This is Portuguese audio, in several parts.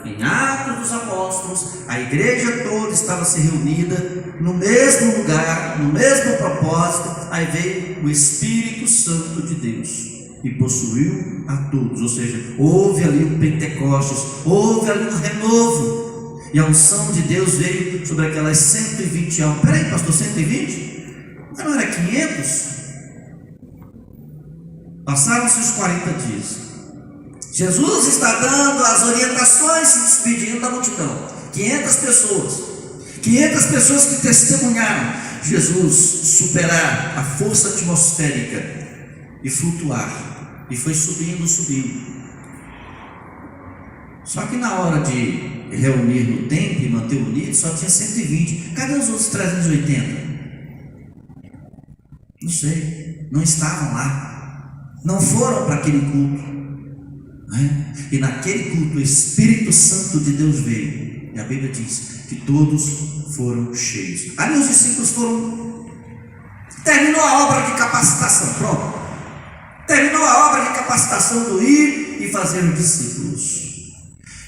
em Atos dos Apóstolos, a igreja toda estava se reunida no mesmo lugar, no mesmo propósito. Aí veio o Espírito Santo de Deus e possuiu a todos, ou seja, houve ali um Pentecostes, houve ali um renovo, e a unção de Deus veio sobre aquelas 120 almas. Peraí, pastor, 120? Mas não era 500? Passaram-se os 40 dias. Jesus está dando as orientações, se despedindo da multidão. 500 pessoas. 500 pessoas que testemunharam Jesus superar a força atmosférica e flutuar. E foi subindo, subindo. Só que na hora de reunir no templo e manter unido, só tinha 120. Cadê os outros 380? Não sei. Não estavam lá. Não foram para aquele culto. E naquele culto o Espírito Santo de Deus veio, e a Bíblia diz que todos foram cheios. Ali os discípulos foram, terminou a obra de capacitação, pronto, terminou a obra de capacitação do ir e fazer os discípulos.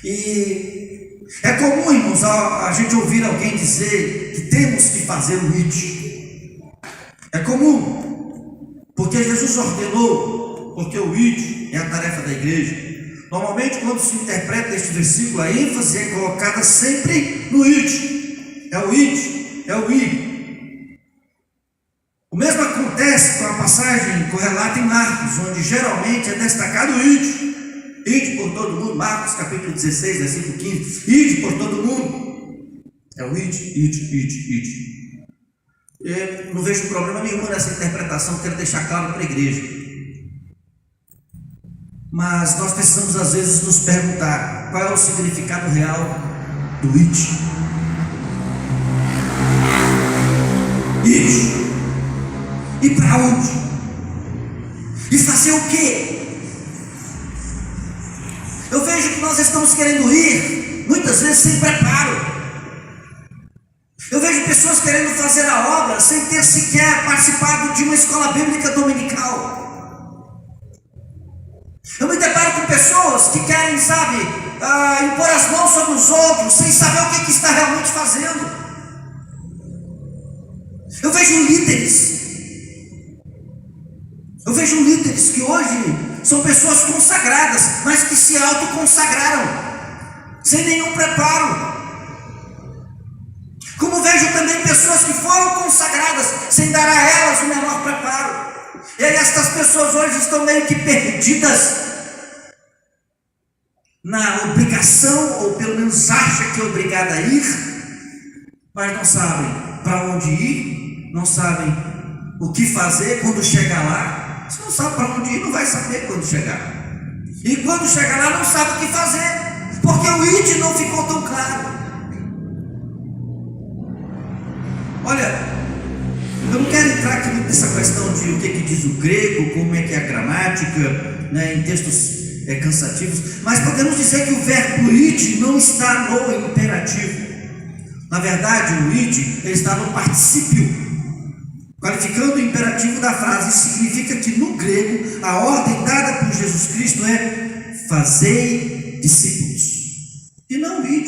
E é comum, irmãos, a gente ouvir alguém dizer que temos que fazer o id. É comum, porque Jesus ordenou, porque o id é a tarefa da igreja. Normalmente, quando se interpreta este versículo, a ênfase é colocada sempre no id. É o id, é o ir. O mesmo acontece com a passagem correlata em Marcos, onde geralmente é destacado o id. Ide por todo mundo, Marcos capítulo 16, versículo 15. Ide por todo mundo. É o ide. Eu não vejo problema nenhum nessa interpretação, quero deixar claro para a igreja. Mas nós precisamos às vezes nos perguntar qual é o significado real do id. Id. E para onde? E fazer o quê? Eu vejo que nós estamos querendo ir, muitas vezes sem preparo. Eu vejo pessoas querendo fazer a obra sem ter sequer participado de uma escola bíblica dominical. Eu me deparo com pessoas que querem, impor as mãos sobre os outros, sem saber o que está realmente fazendo. Eu vejo líderes que hoje são pessoas consagradas, mas que se autoconsagraram, sem nenhum preparo. Como vejo também pessoas que foram consagradas, sem dar a elas o menor preparo. E aí estas pessoas hoje estão meio que perdidas na obrigação, ou pelo menos acha que é obrigada a ir, mas não sabem para onde ir, não sabem o que fazer quando chegar lá. Se não sabe para onde ir, não vai saber quando chegar. E quando chegar lá, não sabe o que fazer, porque o id não ficou tão claro. Olha, eu não quero entrar aqui nessa questão de o que diz o grego, como é que é a gramática, em textos cansativos, mas podemos dizer que o verbo id não está no imperativo. Na verdade, o id está no particípio, qualificando o imperativo da frase. Isso significa que no grego a ordem dada por Jesus Cristo é fazei discípulos, e não id.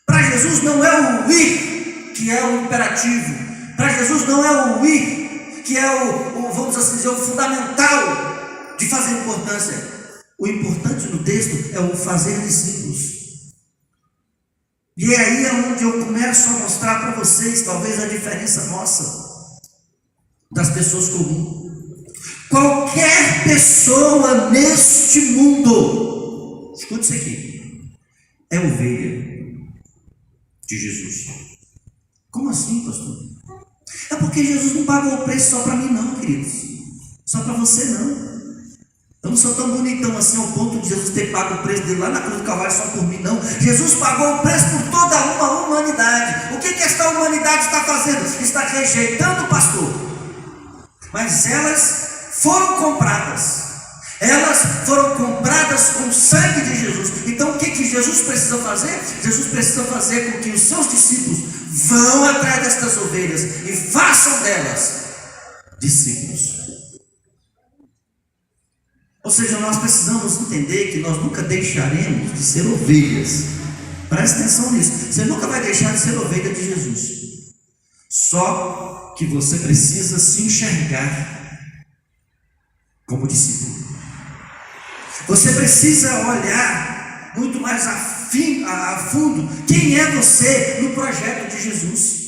Para Jesus não é o ir que é o imperativo. Para Jesus não é o ir que é vamos assim dizer, o fundamental de fazer importância. O importante no texto é o fazer discípulos. E é aí onde eu começo a mostrar para vocês talvez a diferença nossa das pessoas comuns. Qualquer pessoa neste mundo, escute isso aqui, é ovelha de Jesus. Como assim, pastor? É porque Jesus não pagou o preço só para mim não, queridos. Só para você não. Eu não sou tão bonitão assim ao ponto de Jesus ter pago o preço dele lá na cruz do Calvário só por mim, não. Jesus pagou o preço por toda uma humanidade. O que esta humanidade está fazendo? Está rejeitando o pastor. Mas elas foram compradas. Elas foram compradas com o sangue de Jesus. Então o que Jesus precisa fazer? Jesus precisa fazer com que os seus discípulos vão atrás destas ovelhas e façam delas discípulos. Ou seja, nós precisamos entender que nós nunca deixaremos de ser ovelhas. Presta atenção nisso. Você nunca vai deixar de ser ovelha de Jesus. Só que você precisa se enxergar como discípulo. Você precisa olhar muito mais a fundo quem é você no projeto de Jesus.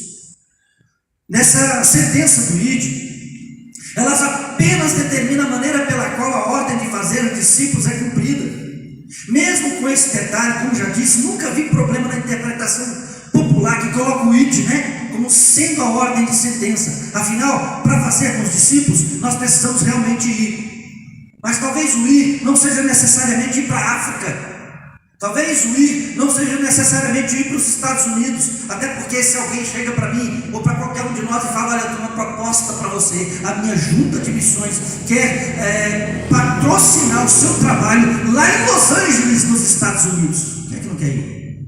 Nessa sentença do ID, elas apenas determinam a maneira pela qual a ordem de fazer discípulos é cumprida. Mesmo com esse detalhe, como já disse, nunca vi problema na interpretação popular que coloca o ID, como sendo a ordem de sentença. Afinal, para fazermos discípulos, nós precisamos realmente ir. Mas talvez o ir não seja necessariamente ir para a África. Talvez o ir não seja necessariamente ir para os Estados Unidos. Até porque se alguém chega para mim ou para qualquer um de nós e fala: olha, eu tenho uma proposta para você, a minha junta de missões quer patrocinar o seu trabalho lá em Los Angeles, nos Estados Unidos. Quem é que não quer ir?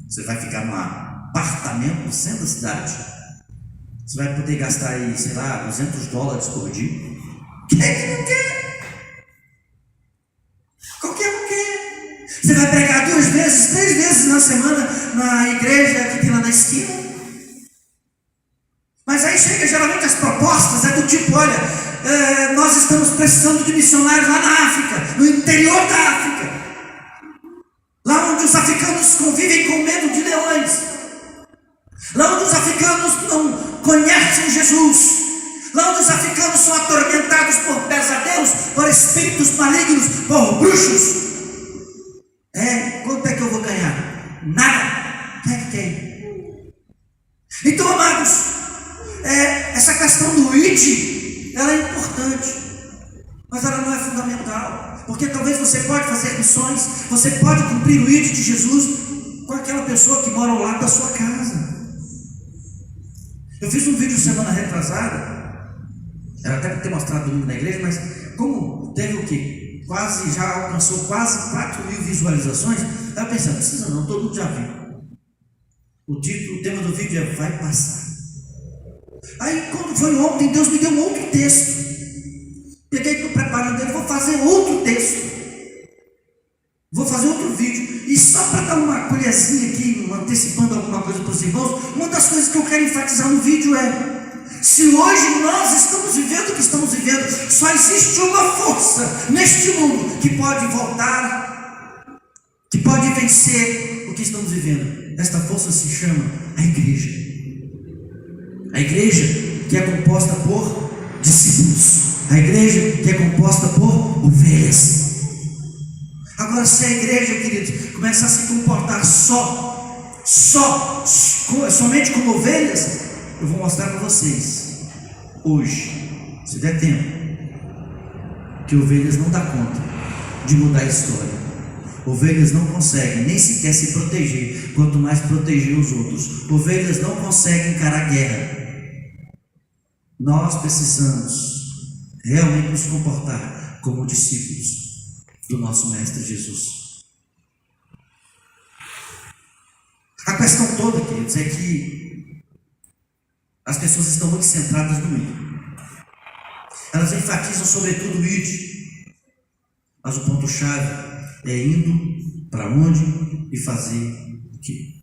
Você vai ficar num apartamento no centro da cidade? Você vai poder gastar aí, sei lá, $200 por dia? Quem é que não quer? Qualquer um quer. Você vai pregar 2 vezes, 3 vezes na semana na igreja que tem lá na esquina. Mas aí chega, geralmente as propostas é do tipo: olha, nós estamos precisando de missionários lá na África, no interior da África, lá onde os africanos convivem com medo de leões, lá onde os africanos não conhecem Jesus, lá onde os africanos são atormentados por pesadelos, por espíritos malignos, por bruxos. Quanto é que eu vou ganhar? Nada. Quem é que quer ir? Então, amados, essa questão do ID, ela é importante, mas ela não é fundamental, porque talvez você pode fazer missões, você pode cumprir o ID de Jesus com aquela pessoa que mora ao lado da sua casa. Eu fiz um vídeo semana retrasada, era até para ter mostrado domingo na igreja, mas como teve o quê? Já alcançou quase 4.000 visualizações, eu pensei: não precisa não, todo mundo já viu. O tema do vídeo é "Vai Passar". Aí quando foi ontem, Deus me deu um outro texto. Peguei, estou preparando ele, vou fazer outro texto. Vou fazer outro vídeo. E só para dar uma colherzinha aqui, antecipando alguma coisa para os irmãos, uma das coisas que eu quero enfatizar no vídeo é: se hoje nós estamos vivendo o que estamos vivendo, só existe uma força neste mundo que pode voltar, que pode vencer o que estamos vivendo. Esta força se chama a igreja. A igreja que é composta por discípulos. A igreja que é composta por ovelhas. Agora, se a igreja, queridos, começar a se comportar somente como ovelhas, eu vou mostrar para vocês, hoje, se der tempo, que ovelhas não dá conta de mudar a história. Ovelhas não conseguem nem sequer se proteger, quanto mais proteger os outros. Ovelhas não conseguem encarar a guerra. Nós precisamos realmente nos comportar como discípulos do nosso Mestre Jesus. A questão toda, queridos, é que as pessoas estão muito centradas no ir. Elas enfatizam sobretudo o ir. Mas o ponto-chave é indo para onde e fazer o quê?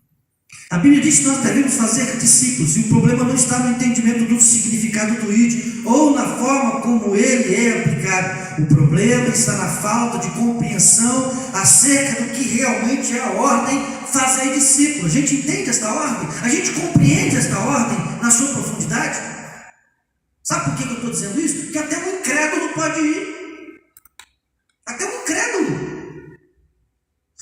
A Bíblia diz que nós devemos fazer discípulos, e o problema não está no entendimento do significado do ID, ou na forma como ele é aplicado. O problema está na falta de compreensão acerca do que realmente é a ordem fazer discípulos. A gente entende esta ordem? A gente compreende esta ordem na sua profundidade? Sabe por que eu estou dizendo isso? Porque até um incrédulo pode ir. Até um incrédulo.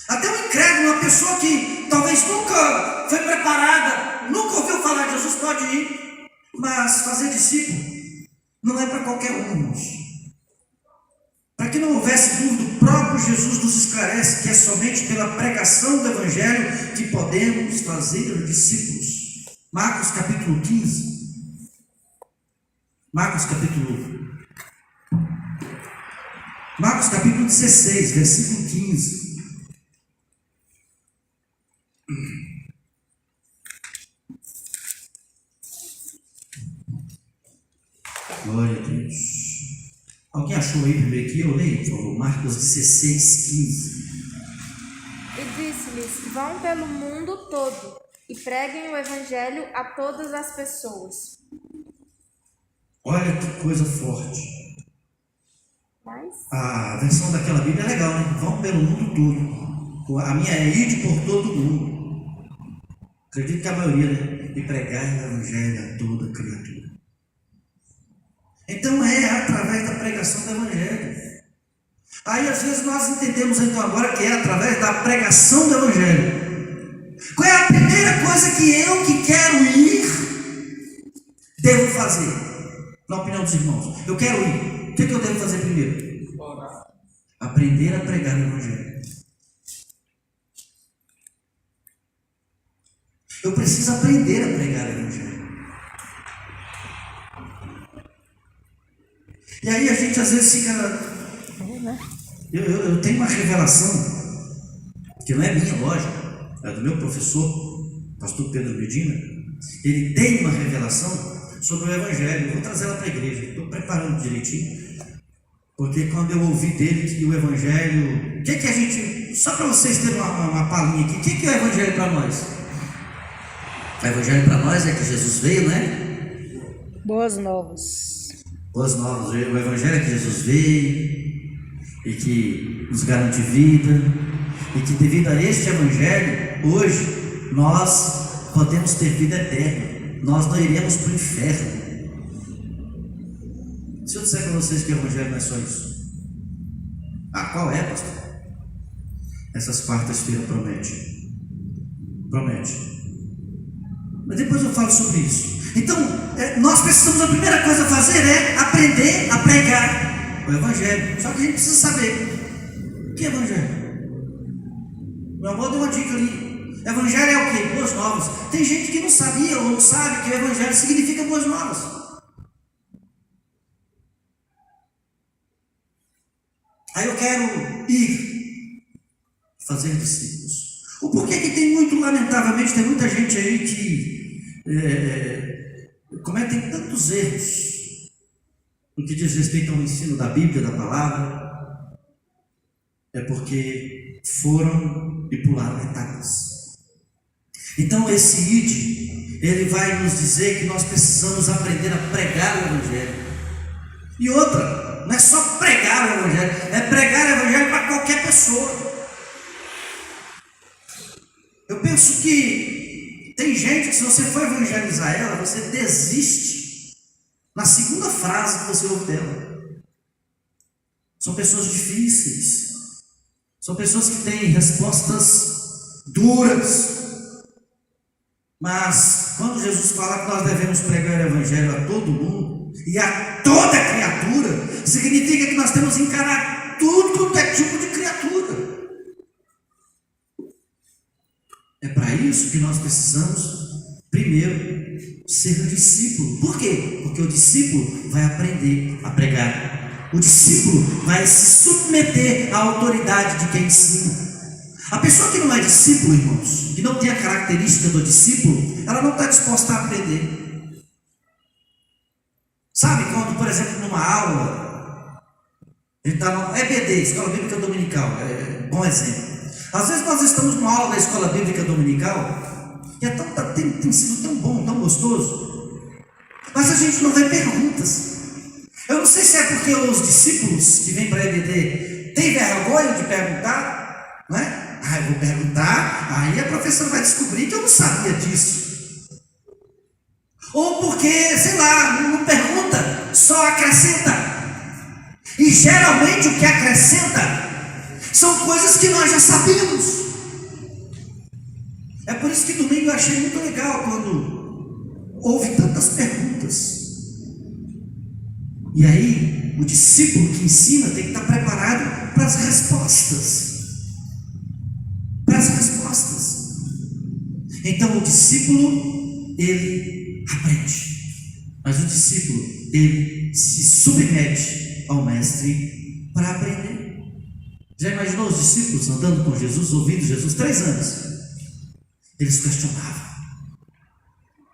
Até um incrédulo, uma pessoa que talvez nunca foi preparada, nunca ouviu falar de Jesus, pode ir. Mas fazer discípulo não é para qualquer um, irmãos. Para que não houvesse dúvida, o próprio Jesus nos esclarece que é somente pela pregação do Evangelho que podemos fazer discípulos. Marcos capítulo 15. Marcos capítulo 16, versículo 15. Glória a Deus. Alguém achou aí primeiro que eu leio, por favor? Marcos 16, 15. E disse-lhes: vão pelo mundo todo e preguem o evangelho a todas as pessoas. Olha que coisa forte. Mas A versão daquela Bíblia é legal, né? Vão pelo mundo todo. A minha é ide por todo mundo. Acredito que a maioria, né? E pregar o evangelho a toda criatura. Então é através da pregação do evangelho. Aí às vezes nós entendemos então agora que é através da pregação do evangelho. Qual é a primeira coisa que eu que quero ir devo fazer? Na opinião dos irmãos, eu quero ir. O que eu devo fazer primeiro? Orar. Aprender a pregar o evangelho. Eu preciso aprender a pregar o evangelho. E aí a gente às vezes fica... Eu tenho uma revelação, que não é minha, lógico, é do meu professor, pastor Pedro Medina. Ele tem uma revelação sobre o evangelho. Eu vou trazer ela para a igreja, estou preparando direitinho, porque quando eu ouvi dele que o evangelho... O que a gente... Só para vocês terem uma palhinha aqui, o que é o evangelho para nós? O evangelho para nós é que Jesus veio, né? boas novas. Boas novas. O evangelho é que Jesus veio e que nos garante vida, e que devido a este evangelho, hoje nós podemos ter vida eterna. Nós não iremos para o inferno. Se eu disser para vocês que o evangelho não é só isso, qual é, pastor? Essas quartas-feiras promete. Mas depois eu falo sobre isso. Então, nós precisamos, a primeira coisa a fazer é aprender a pregar o evangelho. Só que a gente precisa saber o que é evangelho. Meu amor deu uma dica ali. Evangelho é o quê? Boas novas. Tem gente que não sabia ou não sabe que o evangelho significa boas novas. Aí eu quero ir fazer discípulos. O porquê que tem muito, lamentavelmente, tem muita gente aí que cometem tantos erros no que diz respeito ao ensino da Bíblia, da palavra, é porque foram e pularam etapas. Então esse ide, ele vai nos dizer que nós precisamos aprender a pregar o evangelho. E outra, não é só pregar o evangelho, é pregar o evangelho para qualquer pessoa. Eu penso que tem gente que, se você for evangelizar ela, você desiste na segunda frase que você ouve dela. São pessoas difíceis, são pessoas que têm respostas duras. Mas quando Jesus fala que nós devemos pregar o evangelho a todo mundo e a toda criatura, significa que nós temos que encarar tudo quanto é tipo de criatura. É para isso que nós precisamos, primeiro, ser discípulo. Por quê? Porque o discípulo vai aprender a pregar. O discípulo vai se submeter à autoridade de quem ensina. A pessoa que não é discípulo, irmãos, que não tem a característica do discípulo, ela não está disposta a aprender. Sabe quando, por exemplo, numa aula, a gente está no EBD, Escola Bíblica Dominical, bom exemplo. Às vezes nós estamos numa aula da Escola Bíblica Dominical e tem sido tão bom, tão gostoso, mas a gente não vê perguntas. Eu não sei se é porque os discípulos que vêm para a EBD têm vergonha de perguntar, não é? Eu vou perguntar, aí a professora vai descobrir que eu não sabia disso. Ou porque, sei lá, não pergunta, só acrescenta. E geralmente o que acrescenta são coisas que nós já sabemos. É por isso que domingo eu achei muito legal quando houve tantas perguntas. E aí, o discípulo que ensina tem que estar preparado para as respostas. Então o discípulo, ele aprende, mas o discípulo, ele se submete ao mestre para aprender. Já imaginou os discípulos andando com Jesus, ouvindo Jesus 3 anos? Eles questionavam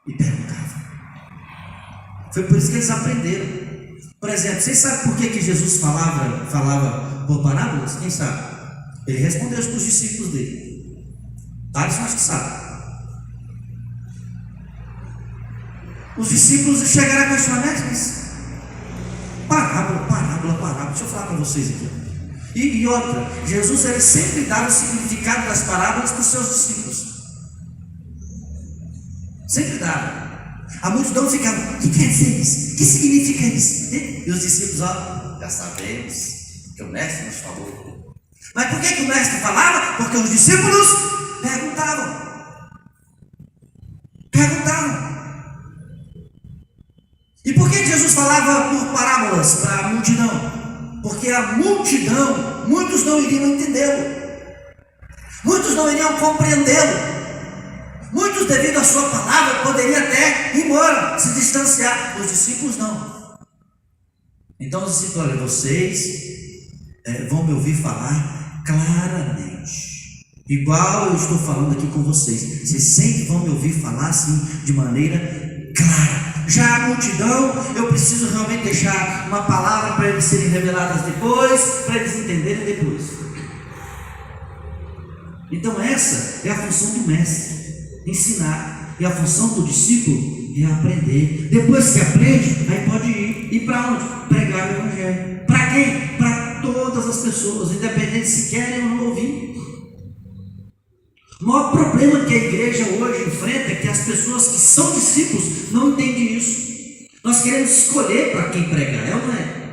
e perguntavam. Foi por isso que eles aprenderam. Por exemplo, vocês sabem por que Jesus falava por parábolas? Quem sabe? Ele respondeu isso para os discípulos dele. Vários acho que sabem. Os discípulos chegaram a questionar, mas parábola. Deixa eu falar para vocês aqui. E outra, Jesus ele sempre dava o significado das parábolas para os seus discípulos. Sempre dava. A multidão ficava, o que quer dizer isso? O que significa isso? E os discípulos, já sabemos que o mestre nos falou. Mas por que o mestre falava? Porque os discípulos perguntavam. E por que Jesus falava por parábolas para a multidão? Porque a multidão, muitos não iriam entendê-lo. Muitos não iriam compreendê-lo. Muitos, devido à sua palavra, poderiam até ir embora, se distanciar. Os discípulos não. Então os discípulos, olha, vocês vão me ouvir falar claramente. Igual eu estou falando aqui com vocês. Vocês sempre vão me ouvir falar assim, de maneira clara. Já a multidão, eu preciso realmente deixar uma palavra para eles serem reveladas depois, para eles entenderem depois. Então essa é a função do mestre. Ensinar, e a função do discípulo é aprender. Depois que aprende, aí pode ir para onde? Pregar o evangelho. Para quem? Para todas as pessoas, independente se querem ou não ouvir. O maior problema que a igreja hoje enfrenta é que as pessoas que são discípulos não entendem isso. Nós queremos escolher para quem pregar, é ou não é?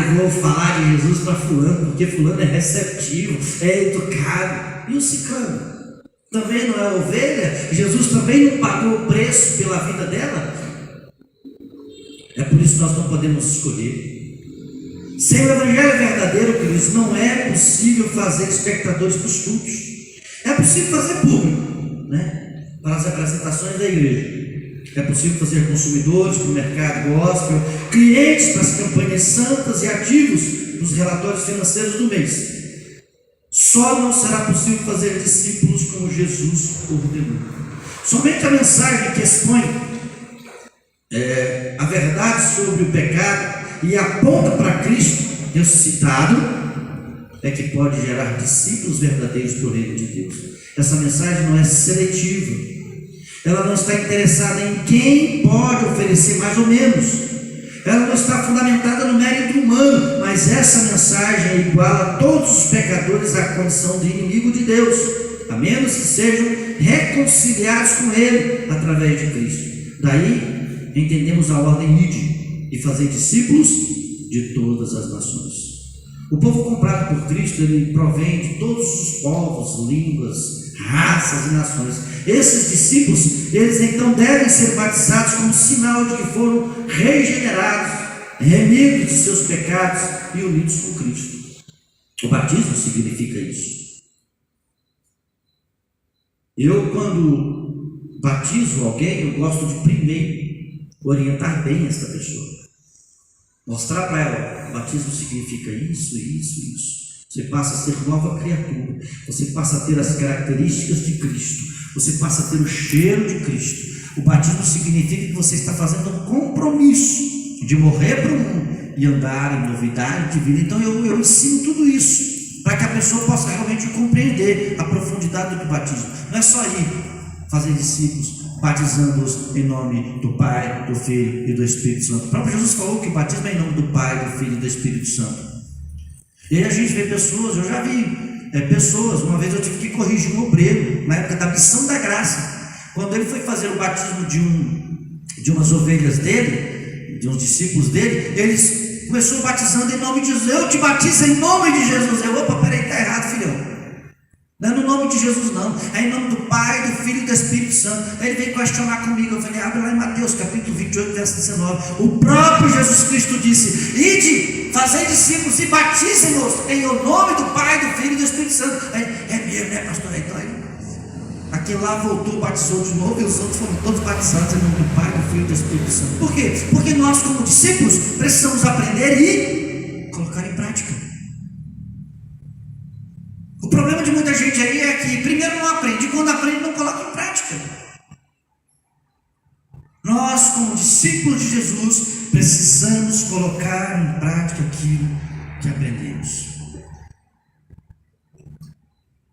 Eu vou falar de Jesus para fulano, porque fulano é receptivo, é educado. E o ciclano? Também não é ovelha? Jesus também não pagou o preço pela vida dela? É por isso que nós não podemos escolher. Sem o evangelho verdadeiro, queridos, não é possível fazer espectadores para os cultos. É possível fazer público, né? Para as apresentações da igreja. É possível fazer consumidores para o mercado gospel, clientes para as campanhas santas e ativos dos relatórios financeiros do mês. Só não será possível fazer discípulos como Jesus ordenou. Somente a mensagem que expõe a verdade sobre o pecado e aponta para Cristo ressuscitado é que pode gerar discípulos verdadeiros para o reino de Deus. Essa mensagem não é seletiva. Ela não está interessada em quem pode oferecer mais ou menos. Ela não está fundamentada no mérito humano, mas essa mensagem iguala todos os pecadores à condição de inimigo de Deus, a menos que sejam reconciliados com Ele através de Cristo. Daí entendemos a ordem ide e fazer discípulos de todas as nações. O povo comprado por Cristo, ele provém de todos os povos, línguas, raças e nações. Esses discípulos, eles então devem ser batizados como sinal de que foram regenerados, remidos de seus pecados e unidos com Cristo. O batismo significa isso. Eu, quando batizo alguém, eu gosto de primeiro orientar bem esta pessoa. Mostrar para ela, o batismo significa isso. Você passa a ser nova criatura. Você passa a ter as características de Cristo. Você passa a ter o cheiro de Cristo. O batismo significa que você está fazendo um compromisso de morrer para o mundo e andar em novidade de vida. Então eu ensino tudo isso para que a pessoa possa realmente compreender a profundidade do batismo. Não é só ir fazer discípulos, batizando-os em nome do Pai, do Filho e do Espírito Santo. O próprio Jesus falou que o batismo é em nome do Pai, do Filho e do Espírito Santo. E aí a gente vê pessoas, eu já vi pessoas, uma vez eu tive que corrigir um obreiro, na época da missão da graça, quando ele foi fazer o batismo de umas ovelhas dele, de uns discípulos dele, eles começou batizando em nome de Jesus. Eu te batizo em nome de Jesus. Opa, peraí, está errado, filhão. Não é no nome de Jesus não, é em nome do Pai, do Filho e do Espírito Santo. Aí ele veio questionar comigo, eu falei, abre lá em Mateus capítulo 28, verso 19. O próprio Jesus Cristo disse, ide, fazei discípulos e batizem-nos em nome do Pai, do Filho e do Espírito Santo. Aí, é mesmo, né, pastor? Então aí, aquele lá voltou, batizou de novo, e os outros foram todos batizados em nome do Pai, do Filho e do Espírito Santo. Por quê? Porque nós, como discípulos, precisamos aprender e colocar em prática. O problema de muita gente aí é que primeiro não aprende, e quando aprende não coloca em prática. Nós, como discípulos de Jesus, precisamos colocar em prática aquilo que aprendemos.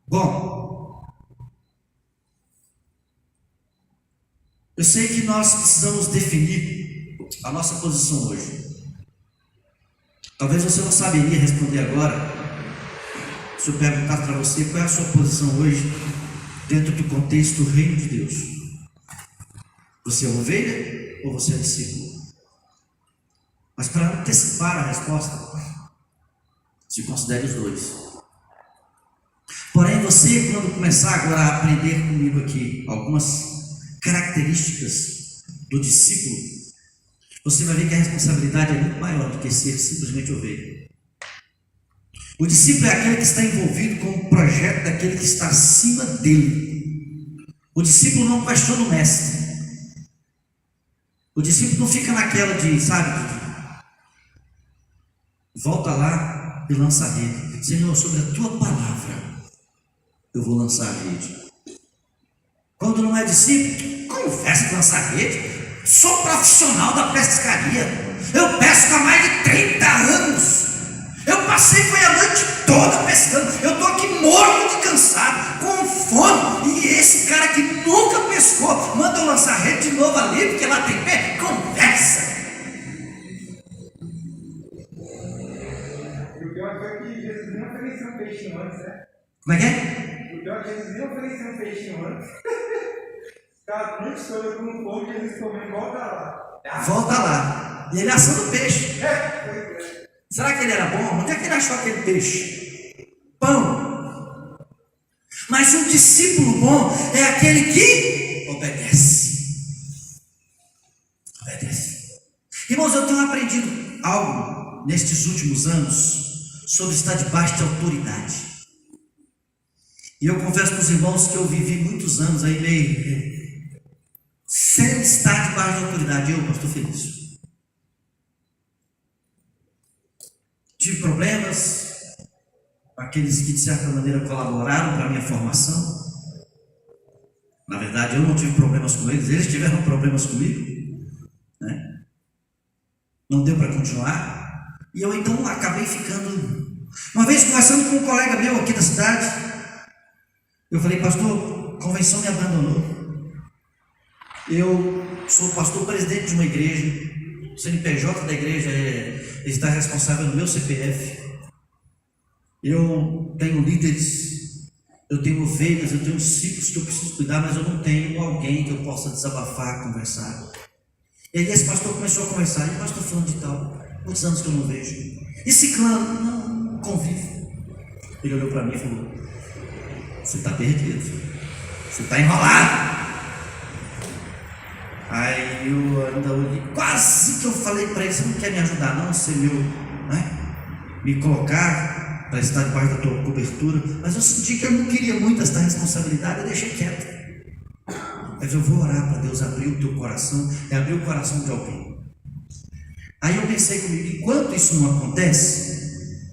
Bom, eu sei que nós precisamos definir a nossa posição hoje. Talvez você não saberia responder agora, se eu perguntar para você qual é a sua posição hoje, dentro do contexto do reino de Deus. Você é ovelha ou você é discípulo? Mas para antecipar a resposta, se considere os dois. Porém, você, quando começar agora a aprender comigo aqui algumas características do discípulo, você vai ver que a responsabilidade é muito maior do que ser simplesmente ovelha. O discípulo é aquele que está envolvido com o projeto daquele que está acima dele. O discípulo não questiona o mestre. O discípulo não fica naquela de, sabe, volta lá e lança a rede. Senhor, sobre a tua palavra eu vou lançar a rede. Quando não é discípulo, confessa que lançar a rede. Sou profissional da pescaria. Eu pesco há mais de 30 anos. Eu passei foi a noite toda pescando. Eu estou aqui morto de cansado, com fome. E esse cara que nunca pescou manda eu lançar a rede de novo ali, porque lá tem pé. Conversa. O pior foi que Jesus nem ofereceu um peixinho antes, né? Como é que é? O pior é que Jesus nem ofereceu um peixinho antes. Cara, a noite toda com fome, Jesus comendo, volta lá. Volta lá. E ele assando peixe. Será que ele era bom? Onde é que ele achou aquele peixe? Pão. Mas um discípulo bom é aquele que obedece. Obedece. Irmãos, eu tenho aprendido algo nestes últimos anos sobre estar debaixo de autoridade. E eu confesso para os irmãos que eu vivi muitos anos aí meio sem estar debaixo de autoridade. Eu, pastor Felício, tive problemas, aqueles que de certa maneira colaboraram para a minha formação. Na verdade, eu não tive problemas com eles tiveram problemas comigo, né? Não deu para continuar, e eu então acabei ficando. Uma vez conversando com um colega meu aqui da cidade, eu falei: pastor, a convenção me abandonou. Eu sou pastor presidente de uma igreja, o CNPJ da igreja está responsável no meu CPF. Eu tenho líderes, eu tenho ovelhas, eu tenho ciclos que eu preciso cuidar, mas eu não tenho alguém que eu possa desabafar, conversar. E aí esse pastor começou a conversar: e o pastor fulano de tal, quantos anos que eu não vejo? E ciclano, não convivo. Ele olhou para mim e falou: você está perdido, você está enrolado. Aí eu ainda olhei, quase que eu falei para ele: você não quer me ajudar não, ser meu, né? Me colocar para estar debaixo da tua cobertura. Mas eu senti que eu não queria muito essa responsabilidade, eu deixei quieto. Mas eu vou orar para Deus abrir o teu coração e abrir o coração de alguém. Aí eu pensei comigo: enquanto isso não acontece,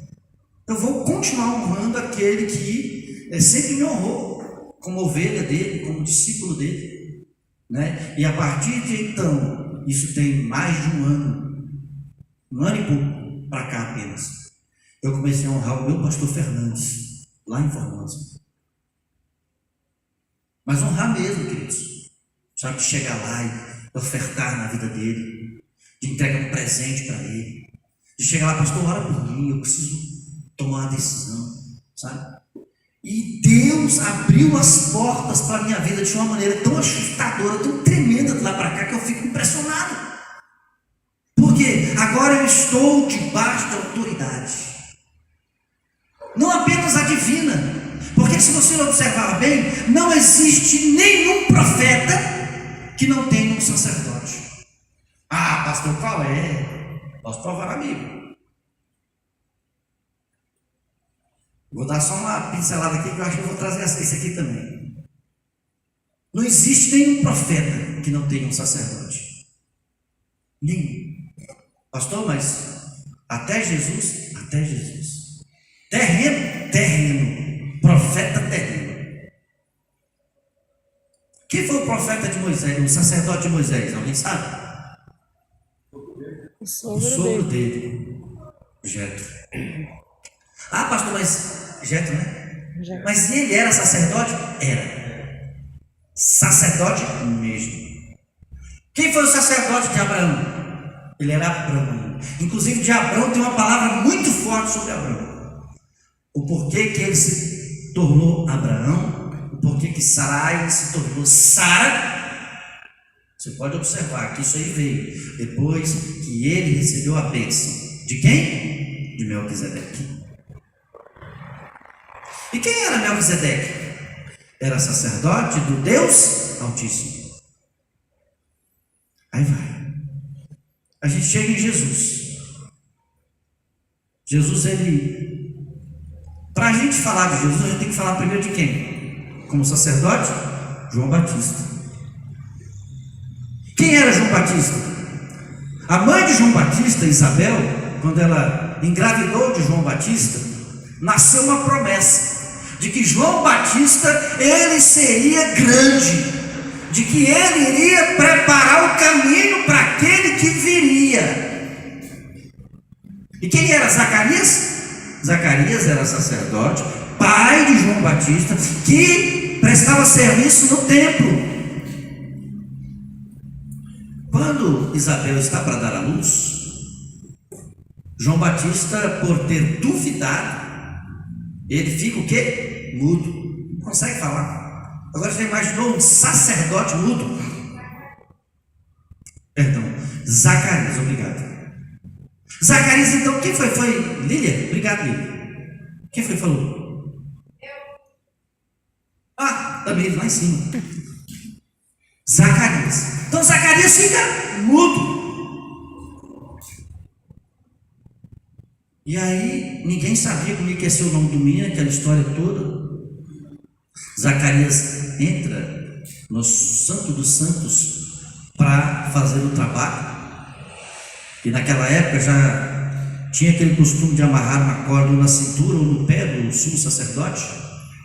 eu vou continuar honrando aquele que sempre me honrou como ovelha dele, como discípulo dele, né? E a partir de então, isso tem mais de um ano e pouco para cá apenas, eu comecei a honrar o meu pastor Fernandes, lá em Formosa. Mas honrar mesmo, queridos. Sabe, de chegar lá e ofertar na vida dele, de entregar um presente para ele, de chegar lá: pastor, ora por mim, eu preciso tomar uma decisão, sabe? E Deus abriu as portas para a minha vida de uma maneira tão assustadora, tão tremenda de lá para cá, que eu fico impressionado. Porque agora eu estou debaixo de autoridade, não apenas a divina, porque se você observar bem, não existe nenhum profeta que não tenha um sacerdote. Ah, pastor, qual é? Posso provar, amigo. Vou dar só uma pincelada aqui, que eu acho que eu vou trazer isso aqui também. Não existe nenhum profeta que não tenha um sacerdote. Nenhum. Pastor, mas até Jesus. Terreno. Profeta terreno. Quem foi o profeta de Moisés, o sacerdote de Moisés? Alguém sabe? O sogro dele, Jetro. Ah, pastor, mas Jetro, né? Mas ele era sacerdote? Era. Sacerdote mesmo. Quem foi o sacerdote de Abraão? Ele era Abraão. Inclusive de Abraão tem uma palavra muito forte sobre Abraão. O porquê que ele se tornou Abraão, o porquê que Sarai se tornou Sara. Você pode observar que isso aí veio depois que ele recebeu a bênção. De quem? De Melquisedeque. E quem era Melquisedeque? Era sacerdote do Deus Altíssimo. Aí vai. A gente chega em Jesus. Jesus, ele... Para a gente falar de Jesus, a gente tem que falar primeiro de quem? Como sacerdote? João Batista. Quem era João Batista? A mãe de João Batista, Isabel, quando ela engravidou de João Batista, nasceu uma promessa de que João Batista, ele seria grande, de que ele iria preparar o caminho para aquele que viria. E quem era Zacarias? Zacarias era sacerdote, pai de João Batista, que prestava serviço no templo. Quando Isabel está para dar à luz, João Batista, por ter duvidado, ele fica o quê? Mudo, não consegue falar. Agora você imaginou um sacerdote mudo? Perdão, Zacarias, obrigado. Zacarias, então, quem foi? Foi Lília? Obrigado, Lília. Quem foi que falou? Ah, também lá em cima. Zacarias. Então Zacarias fica mudo. E aí, ninguém sabia como ia ser o nome do menino, aquela história toda. Zacarias entra no Santo dos Santos para fazer o trabalho. E naquela época já tinha aquele costume de amarrar uma corda na cintura ou no pé do sumo sacerdote,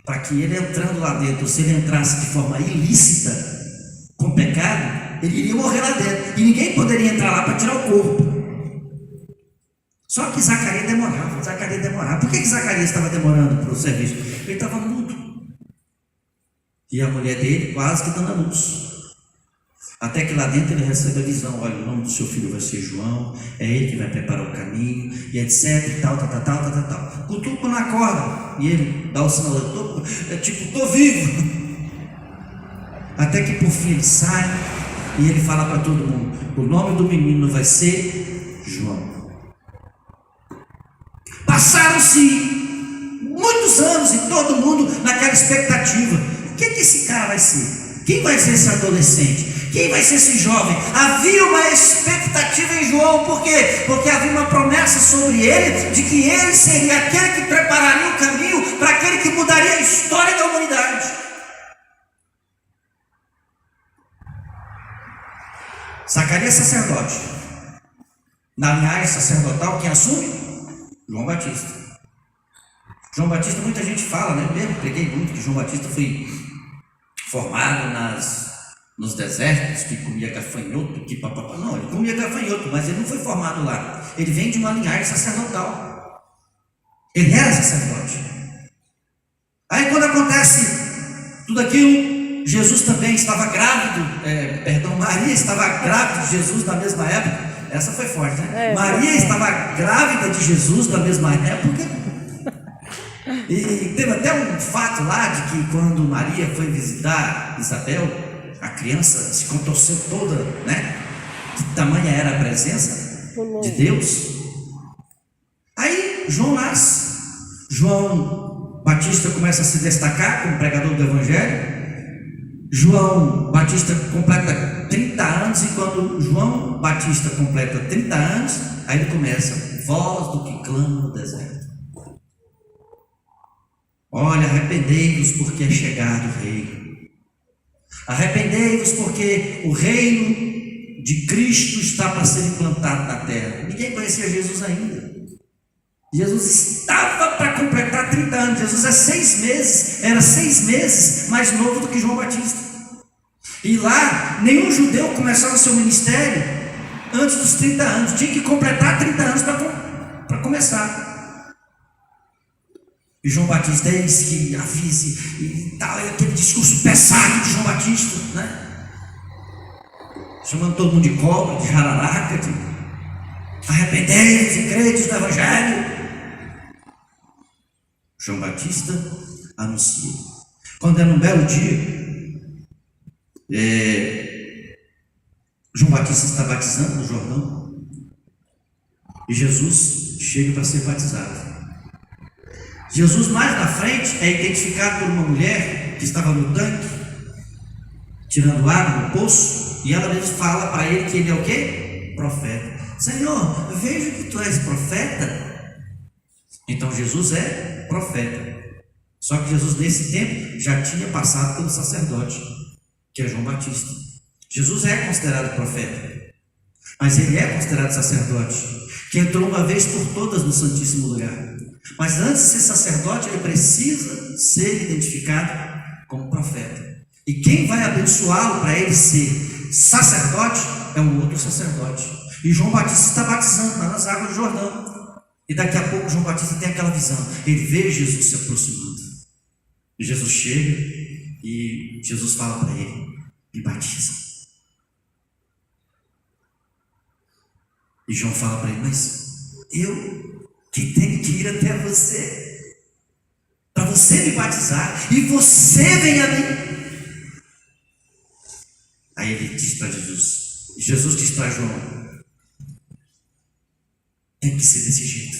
para que ele entrando lá dentro, se ele entrasse de forma ilícita, com pecado, ele iria morrer lá dentro. E ninguém poderia entrar lá para tirar o corpo. Só que Zacarias demorava. Por que Zacarias estava demorando para o serviço? Ele estava mudo. E a mulher dele quase que dando a luz. Até que lá dentro ele recebe a visão: olha, o nome do seu filho vai ser João, é ele que vai preparar o caminho, e etc, e tal. Cutuca quando acorda, e ele dá o sinal, estou vivo. Até que por fim ele sai, e ele fala para todo mundo: o nome do menino vai ser João. Passaram-se muitos anos e todo mundo naquela expectativa: o que esse cara vai ser? Quem vai ser esse adolescente? Quem vai ser esse jovem? Havia uma expectativa em João, por quê? Porque havia uma promessa sobre ele, de que ele seria aquele que prepararia o caminho para aquele que mudaria a história da humanidade. Zacarias sacerdote, na linhagem sacerdotal, quem assume? João Batista. João Batista, muita gente fala, né? Eu mesmo preguei muito que João Batista foi formado nos desertos, que comia gafanhoto, que papapá. Não, ele comia gafanhoto, mas ele não foi formado lá. Ele vem de uma linhagem sacerdotal. Ele era sacerdote. Aí quando acontece tudo aquilo, Jesus também estava grávido, Maria estava grávida de Jesus na mesma época. Essa foi forte, né? Maria estava grávida de Jesus na mesma época. E teve até um fato lá de que quando Maria foi visitar Isabel, a criança se contorceu toda, né? De tamanha era a presença de Deus. Aí João nasce. João Batista começa a se destacar como pregador do Evangelho. João Batista completa 30 anos, e quando João Batista completa 30 anos, aí ele começa: voz do que clama no deserto. Olha, arrependei-vos porque é chegado o reino. Arrependei-vos porque o reino de Cristo está para ser implantado na terra. Ninguém conhecia Jesus ainda. Jesus estava para completar 30 anos. Jesus era 6 meses mais novo do que João Batista. E lá, nenhum judeu começava seu ministério antes dos 30 anos. Tinha que completar 30 anos para começar. E João Batista é esse que avise e tal, é aquele discurso pesado de João Batista, né? Chamando todo mundo de cobra, de jararaca, de arrependei-vos e credes no Evangelho. João Batista anuncia. Quando é num belo dia, João Batista está batizando no Jordão e Jesus chega para ser batizado. Jesus mais na frente é identificado por uma mulher que estava no tanque tirando água no poço, e ela mesmo fala para ele que ele é o quê? Profeta. Senhor, vejo que tu és profeta. Então Jesus é profeta. Só que Jesus nesse tempo já tinha passado pelo sacerdote, que é João Batista. Jesus é considerado profeta, mas ele é considerado sacerdote, que entrou uma vez por todas no Santíssimo Lugar. Mas antes de ser sacerdote, ele precisa ser identificado como profeta. E quem vai abençoá-lo para ele ser sacerdote é um outro sacerdote. E João Batista está batizando lá nas águas do Jordão. E daqui a pouco João Batista tem aquela visão. Ele vê Jesus se aproximando. E Jesus chega e Jesus fala para ele: me batiza. E João fala para ele: mas eu que tenho que ir até você, para você me batizar, e você vem a mim. Aí ele diz para Jesus diz para João: tem que ser desse jeito,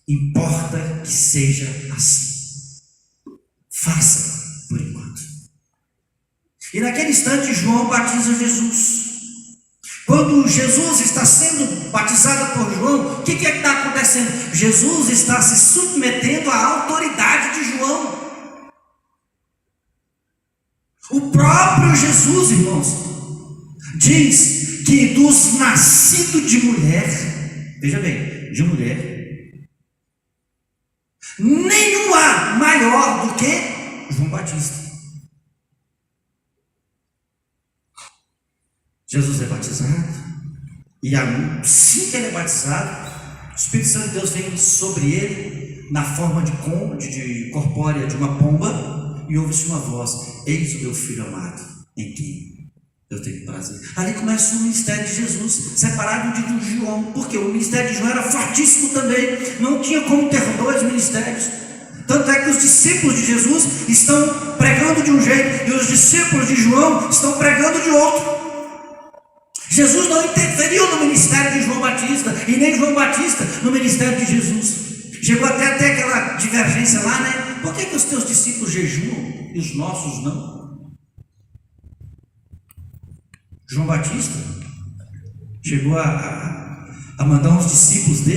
importa que seja assim, faça por enquanto. E naquele instante João batiza Jesus. Quando Jesus está sendo batizado por João, o que está acontecendo? Jesus está se submetendo à autoridade de João. O próprio Jesus, irmãos, diz que dos nascidos de mulher, veja bem, de mulher, nenhum há maior do que João Batista. Jesus é batizado, e assim que ele é batizado, o Espírito Santo de Deus vem sobre ele na forma de corpórea de uma pomba, e ouve-se uma voz: eis o meu filho amado, em quem eu tenho prazer. Ali começa o ministério de Jesus, separado de João, porque o ministério de João era fortíssimo também, não tinha como ter dois ministérios. Tanto é que os discípulos de Jesus estão pregando de um jeito, e os discípulos de João estão pregando de outro. Jesus não interferiu no ministério de João Batista, e nem João Batista no ministério de Jesus. Chegou até aquela divergência lá, né? Por que os teus discípulos jejuam e os nossos não? João Batista chegou a mandar uns discípulos dele